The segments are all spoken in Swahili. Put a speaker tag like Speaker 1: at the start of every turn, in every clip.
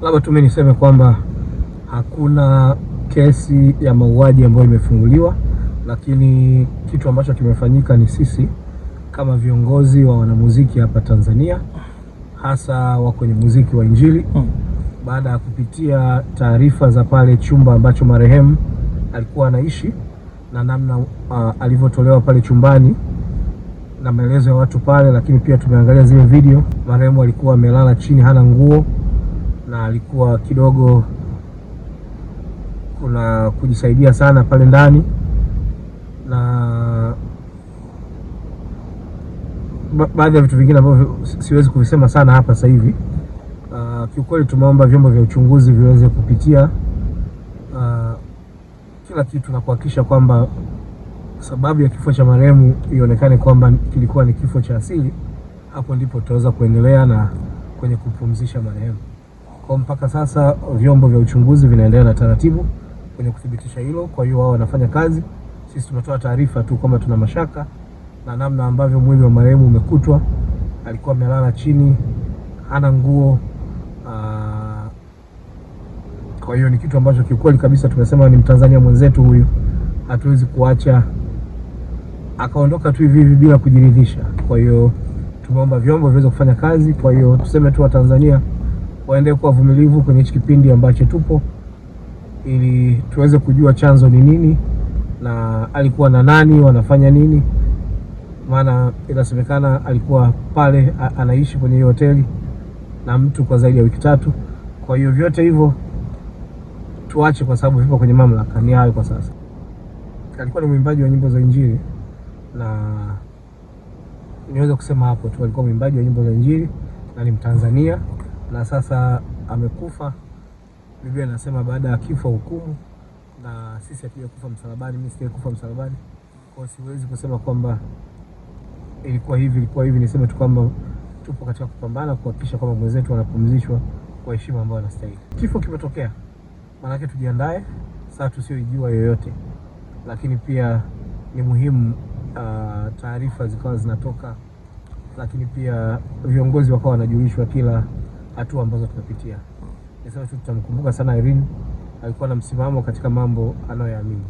Speaker 1: Labda tu mimi niseme kwamba hakuna kesi ya mauaji ambayo imefunguliwa, lakini kitu ambacho kimefanyika ni sisi kama viongozi wa wanamuziki hapa Tanzania, hasa wa kwenye muziki wa Injili, baada ya kupitia taarifa za pale chumba ambacho marehemu alikuwa anaishi na namna alivyotolewa pale chumbani na maelezo ya watu pale, lakini pia tumeangalia zile video. Marehemu alikuwa amelala chini, hana nguo, na alikuwa kidogo kuna kujisaidia sana pale ndani, na baadhi ya vitu vingine ambavyo siwezi kuvisema sana hapa sasa hivi. Kiukweli tumeomba vyombo vya uchunguzi viweze kupitia kila kitu na kuhakikisha kwamba sababu ya kifo cha marehemu ionekane kwamba kilikuwa ni kifo cha asili. Hapo ndipo tutaweza kuendelea na kwenye kupumzisha marehemu. Kwa mpaka sasa vyombo vya uchunguzi vinaendelea na taratibu kwenye kuthibitisha hilo. Kwa hiyo wao wanafanya kazi, sisi tumetoa taarifa tu kwamba tuna mashaka na namna ambavyo mwili wa marehemu umekutwa. Alikuwa amelala chini, hana nguo. Kwa hiyo ni kitu ambacho kiukweli kabisa tumesema ni Mtanzania mwenzetu huyu, hatuwezi kuacha akaondoka tu hivi hivi bila kujiridhisha. Kwa hiyo tumeomba vyombo viweze kufanya kazi. Kwa hiyo tuseme tu Watanzania waendelee kuwa vumilivu kwenye hiki kipindi ambacho tupo, ili tuweze kujua chanzo ni nini na alikuwa na nani, wanafanya nini. Maana inasemekana alikuwa pale anaishi kwenye hiyo hoteli na mtu kwa zaidi ya wiki 3. Kwa hiyo vyote hivyo tuache, kwa sababu vipo kwenye mamlaka. Ni hayo kwa sasa. Alikuwa ni mwimbaji wa nyimbo za Injili, na niweza kusema hapo tu, alikuwa mwimbaji wa nyimbo za Injili na ni Mtanzania, na sasa amekufa. Biblia inasema baada ya kifo hukumu, na sisi hatuja kufa msalabani. Mimi sija kufa msalabani, kwa siwezi kusema kwamba ilikuwa hivi. Niseme tu kwamba tupo katika kupambana kuhakikisha kwamba mwenzetu anapumzishwa kwa heshima ambayo anastahili. Kifo kimetokea, maana yake tujiandae sasa, tusiojua yoyote, lakini pia ni muhimu taarifa zikawa zinatoka, lakini pia viongozi wakawa wanajulishwa kila hatua ambazo tunapitia. Nisema tu tutamkumbuka sana Irene, alikuwa na msimamo katika mambo anayoamini.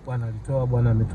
Speaker 1: Bwana alitoa, Bwana ametoa.